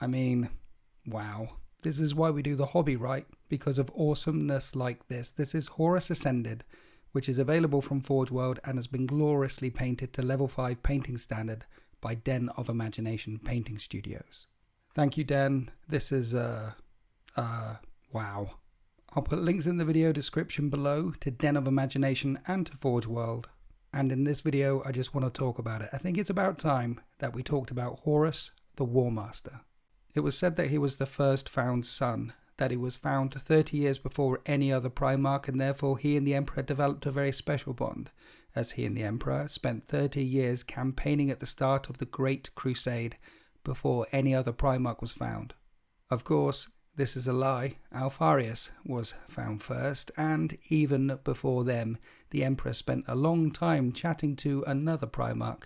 I mean, wow. This is why we do the hobby, right? Because of awesomeness like this. This is Horus Ascended, which is available from Forge World and has been gloriously painted to level 5 painting standard by Den of Imagination Painting Studios. Thank you, Den. This is, wow. I'll put links in the video description below to Den of Imagination and to Forge World. And in this video, I just want to talk about it. I think it's about time that we talked about Horus, the War Master. It was said that he was the first found son, that he was found 30 years before any other Primarch, and therefore he and the Emperor developed a very special bond, as he and the Emperor spent 30 years campaigning at the start of the Great Crusade before any other Primarch was found. Of course, this is a lie. Alfarius was found first, and even before them, the Emperor spent a long time chatting to another Primarch,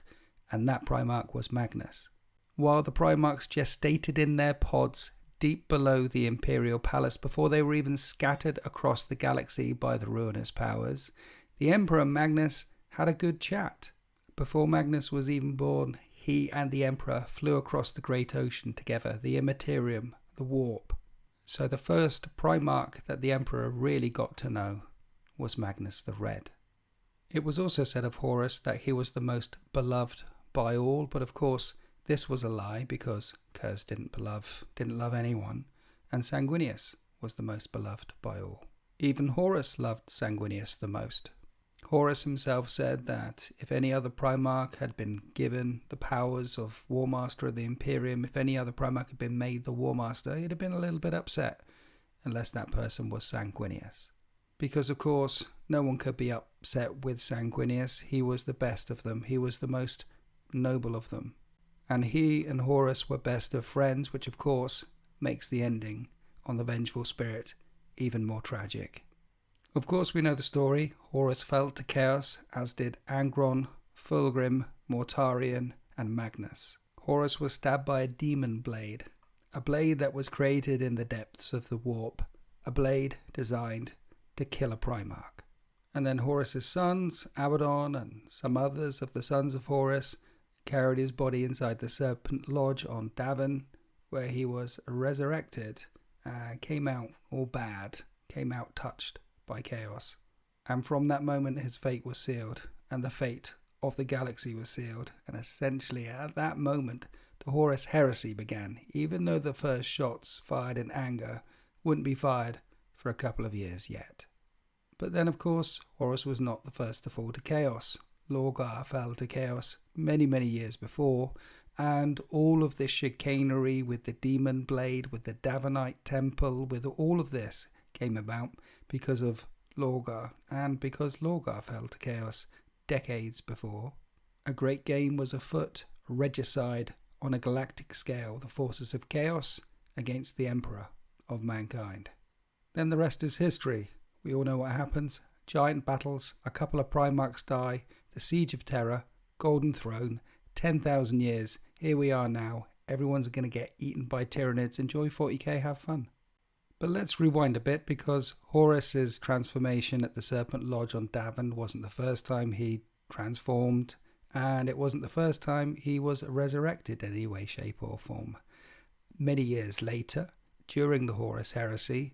and that Primarch was Magnus. While the Primarchs gestated in their pods deep below the Imperial Palace before they were even scattered across the galaxy by the ruinous powers, the Emperor Magnus had a good chat. Before Magnus was even born, he and the Emperor flew across the Great Ocean together, the Immaterium, the Warp. So the first Primarch that the Emperor really got to know was Magnus the Red. It was also said of Horus that he was the most beloved by all, but of course this was a lie because Curse didn't love anyone, and Sanguinius was the most beloved by all. Even Horus loved Sanguinius the most. Horus himself said that if any other Primarch had been given the powers of War Master of the Imperium, if any other Primarch had been made the War Master, he'd have been a little bit upset, unless that person was Sanguinius. Because of course, no one could be upset with Sanguinius. He was the best of them. He was the most noble of them. And he and Horus were best of friends, which of course makes the ending on the Vengeful Spirit even more tragic. Of course we know the story. Horus fell to chaos, as did Angron, Fulgrim, Mortarion, and Magnus. Horus was stabbed by a demon blade, a blade that was created in the depths of the warp, a blade designed to kill a Primarch. And then Horus's sons, Abaddon and some others of the sons of Horus, carried his body inside the Serpent Lodge on Davin, where he was resurrected, came out all bad, came out touched by chaos. And from that moment his fate was sealed, and the fate of the galaxy was sealed, and essentially at that moment the Horus heresy began, even though the first shots fired in anger wouldn't be fired for a couple of years yet. But then of course Horus was not the first to fall to chaos. Lorgar fell to chaos many years before, and all of this chicanery with the demon blade, with the Davinite temple, with all of this came about because of Lorgar, and because Lorgar fell to chaos decades before. A great game was afoot, regicide on a galactic scale, the forces of chaos against the Emperor of mankind. Then the rest is history. We all know what happens. Giant battles, a couple of Primarchs die, the Siege of Terror, Golden Throne, 10,000 years, here we are now, everyone's going to get eaten by Tyranids, enjoy 40k, have fun. But let's rewind a bit, because Horus's transformation at the Serpent Lodge on Davin wasn't the first time he transformed, and it wasn't the first time he was resurrected in any way, shape or form. Many years later, during the Horus heresy,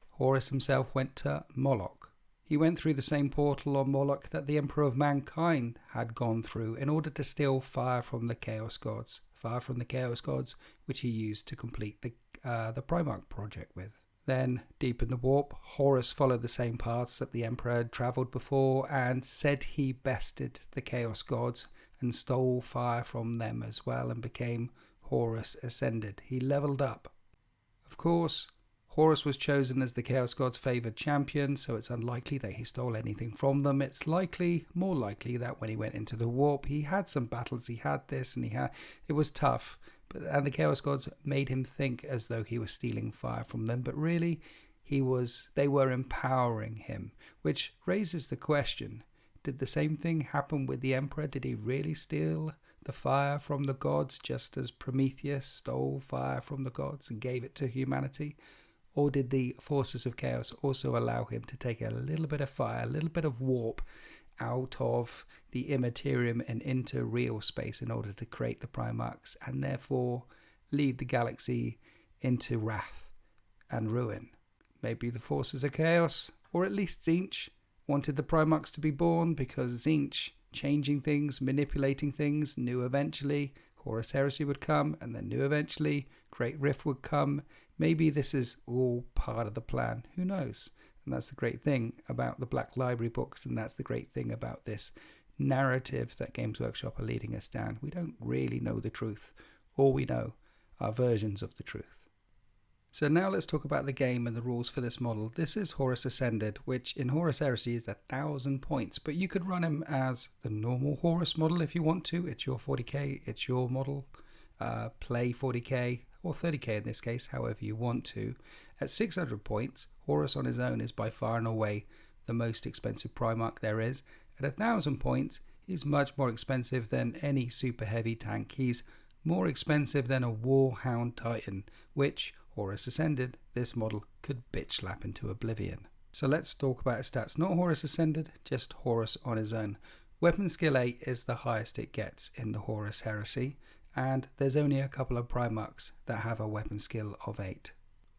Horus himself went to Moloch. He went through the same portal on Moloch that the Emperor of Mankind had gone through in order to steal fire from the Chaos Gods. Fire from the Chaos Gods, which he used to complete the Primarch project with. Then, deep in the warp, Horus followed the same paths that the Emperor had travelled before and said he bested the Chaos Gods and stole fire from them as well and became Horus Ascended. He levelled up. Of course, Horus was chosen as the Chaos Gods' favoured champion, so it's unlikely that he stole anything from them. It's more likely that when he went into the warp, he had some battles, he had this, and it was tough. And the Chaos Gods made him think as though he was stealing fire from them, but really, they were empowering him, which raises the question, did the same thing happen with the Emperor? Did he really steal the fire from the gods, just as Prometheus stole fire from the gods and gave it to humanity? Or did the forces of chaos also allow him to take a little bit of fire, a little bit of warp out of the Immaterium and into real space in order to create the Primarchs, and therefore lead the galaxy into wrath and ruin. Maybe the forces of chaos, or at least Tzeentch wanted the Primarchs to be born because Tzeentch, changing things, manipulating things, knew eventually Horus Heresy would come, and then knew eventually Great Rift would come. Maybe this is all part of the plan. Who knows? And that's the great thing about the Black Library books, and that's the great thing about this narrative that Games Workshop are leading us down. We don't really know the truth. All we know are versions of the truth. So now let's talk about the game and the rules for this model. This is Horus Ascended, which in Horus Heresy is 1,000 points, but you could run him as the normal Horus model if you want to. It's your 40k, it's your model. Play 40k or 30k in this case, however you want to. At 600 points, Horus on his own is by far and away the most expensive Primarch there is. At 1,000 points, he's much more expensive than any super heavy tank. He's more expensive than a Warhound Titan, which Horus Ascended, this model, could bitch slap into oblivion. So let's talk about his stats. Not Horus Ascended, just Horus on his own. Weapon skill 8 is the highest it gets in the Horus Heresy, and there's only a couple of Primarchs that have a weapon skill of 8.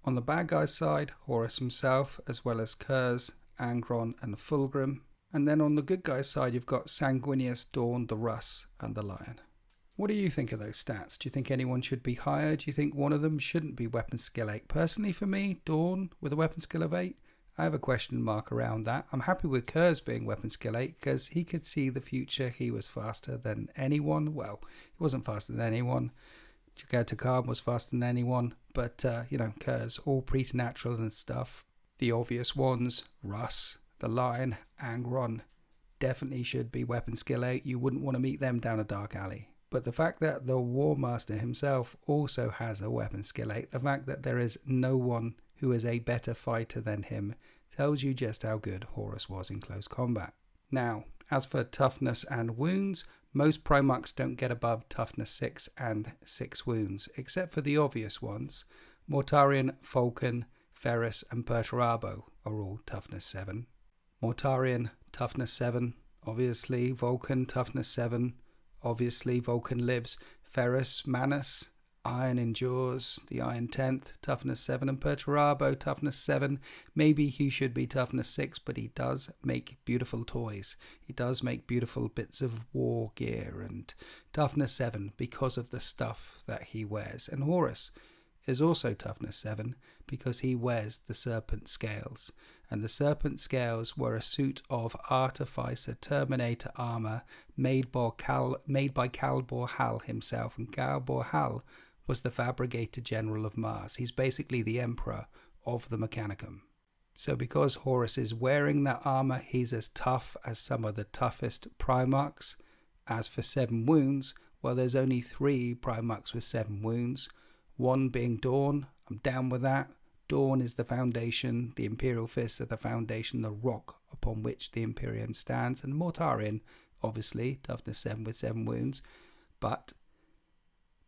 On the bad guy's side, Horus himself, as well as Kurz, Angron and Fulgrim. And then on the good guy's side, you've got Sanguinius, Dawn, the Russ and the Lion. What do you think of those stats? Do you think anyone should be higher? Do you think one of them shouldn't be weapon skill 8? Personally for me, Dawn with a weapon skill of 8, I have a question mark around that. I'm happy with Kurz being weapon skill 8 because he could see the future. He was faster than anyone. Well, he wasn't faster than anyone. Khan was faster than anyone. But, Kurz, all preternatural and stuff. The obvious ones, Russ, the Lion, Angron, definitely should be weapon skill 8. You wouldn't want to meet them down a dark alley. But the fact that the War Master himself also has a weapon skill 8, the fact that there is no one who is a better fighter than him, tells you just how good Horus was in close combat. Now, as for toughness and wounds, most Primarchs don't get above toughness 6 and 6 wounds, except for the obvious ones. Mortarion, Vulcan, Ferrus and Perturabo are all toughness 7. Mortarion, toughness 7, obviously. Vulcan, toughness 7. Obviously, Vulcan lives. Ferrus, Manus, Iron endures, the Iron 10th, toughness 7, and Perturabo, toughness 7. Maybe he should be toughness 6, but he does make beautiful toys. He does make beautiful bits of war gear, and toughness 7 because of the stuff that he wears. And Horus is also toughness 7 because he wears the Serpent Scales. And the Serpent Scales were a suit of Artificer Terminator armor made by Calbor Hal himself. And Calbor Hal was the Fabricator General of Mars. He's basically the Emperor of the Mechanicum. So because Horus is wearing that armor, he's as tough as some of the toughest Primarchs. As for 7 wounds, well, there's only 3 Primarchs with 7 wounds. One being Dawn. I'm down with that. Dawn is the foundation, the Imperial Fists are the foundation, the rock upon which the Imperium stands. And Mortarion, obviously, toughness 7 with 7 wounds. But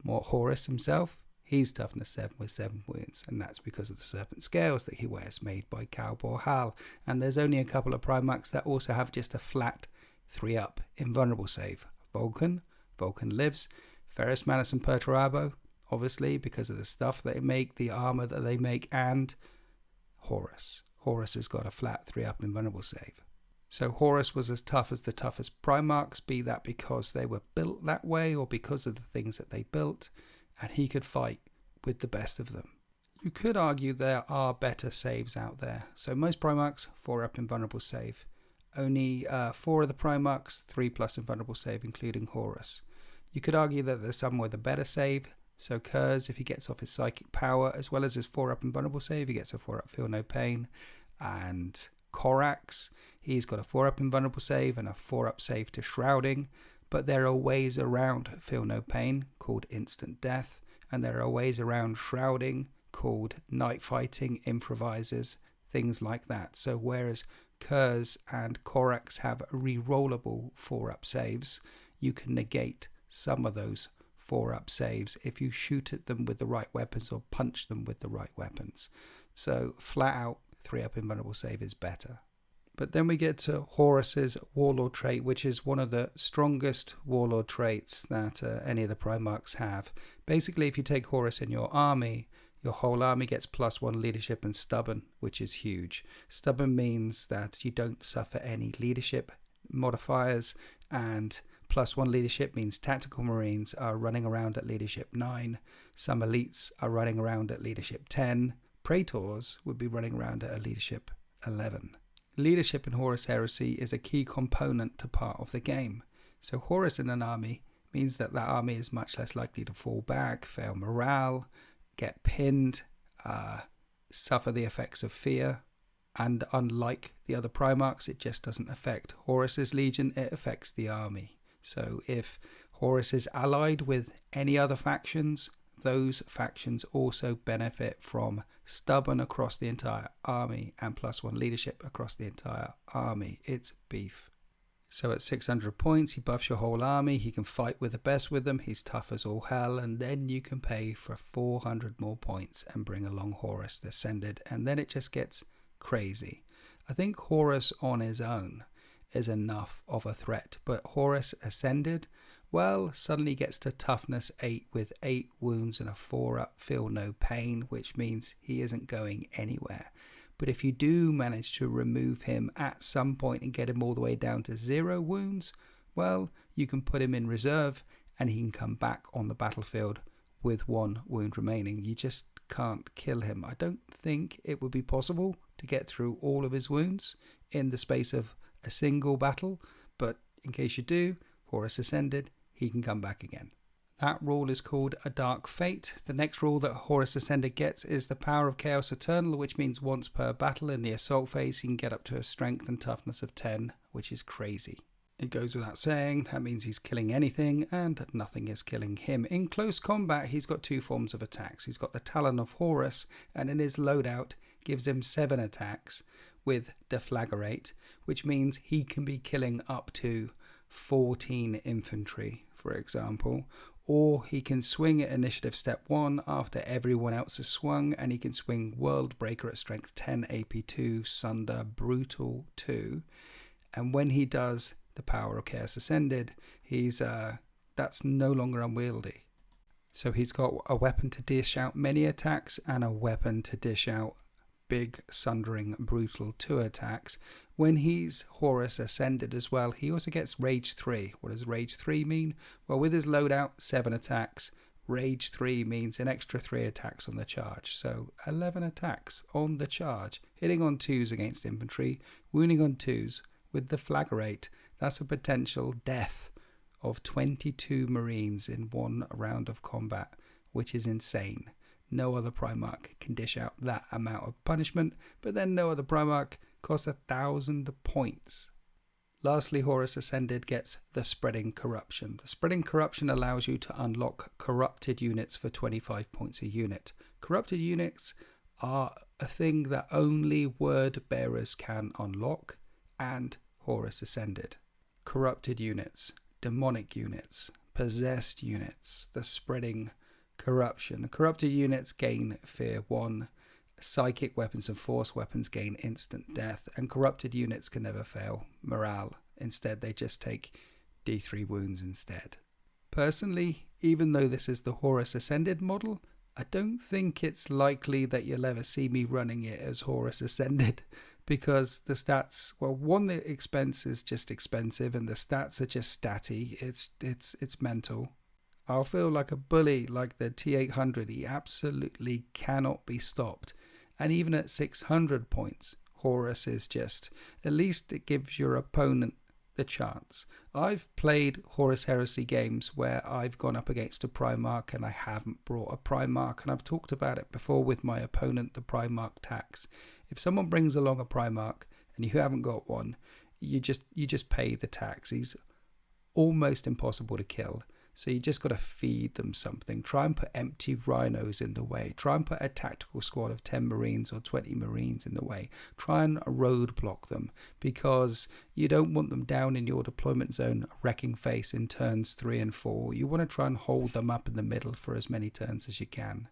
Horus himself, he's toughness 7 with 7 wounds. And that's because of the Serpent Scales that he wears, made by Calbor Hal. And there's only a couple of Primarchs that also have just a flat 3-up invulnerable save. Vulcan lives. Ferrus, Manus and Perturabo, obviously, because of the stuff they make, the armor that they make, and Horus. Horus has got a flat 3-up invulnerable save. So Horus was as tough as the toughest Primarchs, be that because they were built that way or because of the things that they built, and he could fight with the best of them. You could argue there are better saves out there. So most Primarchs, 4-up invulnerable save. Only 4 of the Primarchs, 3+ invulnerable save, including Horus. You could argue that there's some with a better save. So Kurz, if he gets off his psychic power, as well as his 4-up invulnerable save, he gets a 4-up feel no pain. And Korax, he's got a 4-up invulnerable save and a 4-up save to shrouding. But there are ways around feel no pain, called instant death. And there are ways around shrouding, called night fighting, improvisers, things like that. So whereas Kurz and Korax have rerollable 4-up saves, you can negate some of those 4-up saves if you shoot at them with the right weapons or punch them with the right weapons. So flat out 3-up invulnerable save is better. But then we get to Horus's Warlord trait, which is one of the strongest Warlord traits that any of the Primarchs have. Basically, if you take Horus in your army, your whole army gets +1 leadership and stubborn, which is huge. Stubborn means that you don't suffer any leadership modifiers, and +1 leadership means tactical marines are running around at leadership 9. Some elites are running around at leadership 10. Praetors would be running around at a leadership 11. Leadership in Horus Heresy is a key component to part of the game. So Horus in an army means that that army is much less likely to fall back, fail morale, get pinned, suffer the effects of fear. And unlike the other Primarchs, it just doesn't affect Horus's legion, it affects the army. So if Horus is allied with any other factions, those factions also benefit from stubborn across the entire army and +1 leadership across the entire army. It's beef. So at 600 points, he buffs your whole army, he can fight with the best with them, he's tough as all hell, and then you can pay for 400 more points and bring along Horus the Ascended, and then it just gets crazy. I think Horus on his own is enough of a threat, but Horus Ascended, well, suddenly gets to toughness 8 with 8 wounds and a 4-up, feel no pain, which means he isn't going anywhere. But if you do manage to remove him at some point and get him all the way down to 0 wounds, well, you can put him in reserve and he can come back on the battlefield with 1 wound remaining. You just can't kill him. I don't think it would be possible to get through all of his wounds in the space of a single battle, but in case you do, Horus Ascended, he can come back again. That rule is called a Dark Fate. The next rule that Horus Ascended gets is the Power of Chaos Eternal, which means once per battle in the assault phase he can get up to a strength and toughness of 10, which is crazy. It goes without saying, that means he's killing anything and nothing is killing him. In close combat he's got 2 forms of attacks. He's got the Talon of Horus, and in his loadout gives him 7 attacks with Deflagrate, which means he can be killing up to 14 infantry, for example, or he can swing at initiative step 1 after everyone else has swung, and he can swing World Breaker at strength 10, AP 2, Sunder, Brutal 2, and when he does the Power of Chaos Ascended, he's that's no longer unwieldy. So he's got a weapon to dish out many attacks and a weapon to dish out big, sundering, brutal 2 attacks. When he's Horus Ascended as well, he also gets Rage 3. What does Rage 3 mean? Well, with his loadout, 7 attacks. Rage 3 means an extra 3 attacks on the charge. So 11 attacks on the charge, hitting on 2s against infantry, wounding on 2s with the Deflagrate. That's a potential death of 22 Marines in 1 round of combat, which is insane. No other Primarch can dish out that amount of punishment, but then no other Primarch costs 1,000 points. Lastly, Horus Ascended gets the Spreading Corruption. The Spreading Corruption allows you to unlock corrupted units for 25 points a unit. Corrupted units are a thing that only Word Bearers can unlock, and Horus Ascended. Corrupted units, demonic units, possessed units, the Spreading Corruption. Corrupted units gain Fear 1, psychic weapons and force weapons gain instant death, and corrupted units can never fail morale. Instead, they just take D3 wounds instead. Personally, even though this is the Horus Ascended model, I don't think it's likely that you'll ever see me running it as Horus Ascended, because the stats, well, one, the expense is just expensive and the stats are just statty. It's mental. I'll feel like a bully like the T800. He absolutely cannot be stopped. And even at 600 points, Horus is just, at least it gives your opponent the chance. I've played Horus Heresy games where I've gone up against a Primarch and I haven't brought a Primarch, and I've talked about it before with my opponent, the Primarch tax. If someone brings along a Primarch and you haven't got one, you just pay the tax. He's almost impossible to kill. So you just got to feed them something. Try and put empty rhinos in the way. Try and put a tactical squad of 10 Marines or 20 Marines in the way. Try and roadblock them, because you don't want them down in your deployment zone wrecking face in turns 3 and 4. You want to try and hold them up in the middle for as many turns as you can.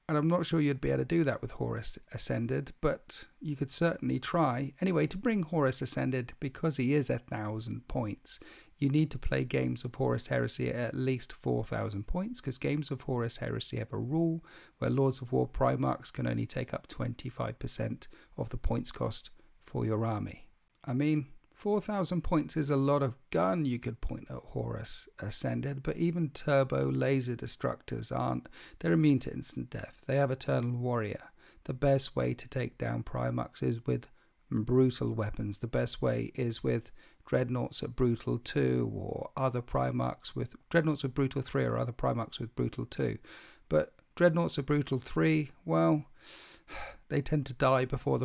And I'm not sure you'd be able to do that with Horus Ascended, but you could certainly try. Anyway, to bring Horus Ascended, because he is 1,000 points, you need to play games of Horus Heresy at least 4,000 points, because games of Horus Heresy have a rule where Lords of War Primarchs can only take up 25% of the points cost for your army. I mean, 4,000 points is a lot of gun you could point at Horus Ascended, but even turbo laser destructors aren't. They're immune to instant death. They have Eternal Warrior. The best way to take down Primarchs is with brutal weapons. The best way is with Dreadnoughts at Brutal 2 or other Primarchs with Dreadnoughts at Brutal 3 or other Primarchs with Brutal 2. But Dreadnoughts at Brutal 3, well, they tend to die before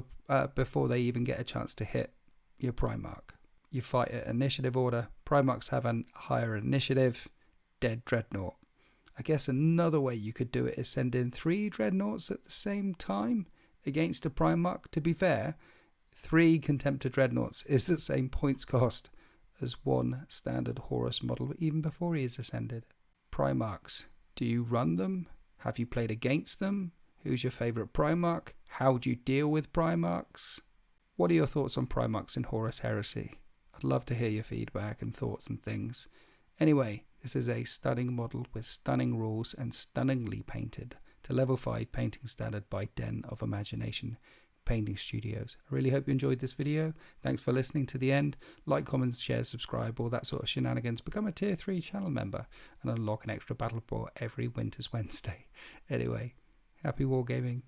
they even get a chance to hit your Primarch. You fight at initiative order. Primarchs have a higher initiative. Dead Dreadnought. I guess another way you could do it is send in 3 Dreadnoughts at the same time against a Primarch. To be fair, 3 Contemptor Dreadnoughts is the same points cost as 1 standard Horus model, even before he is ascended. Primarchs. Do you run them? Have you played against them? Who's your favourite Primarch? How do you deal with Primarchs? What are your thoughts on Primarchs in Horus Heresy? I'd love to hear your feedback and thoughts and things. Anyway, this is a stunning model with stunning rules and stunningly painted to level 5 painting standard by Den of Imagination Painting Studios. I really hope you enjoyed this video. Thanks for listening to the end. Like, comment, share, subscribe, all that sort of shenanigans. Become a tier 3 channel member and unlock an extra battle report every Winter's Wednesday. Anyway, happy wargaming.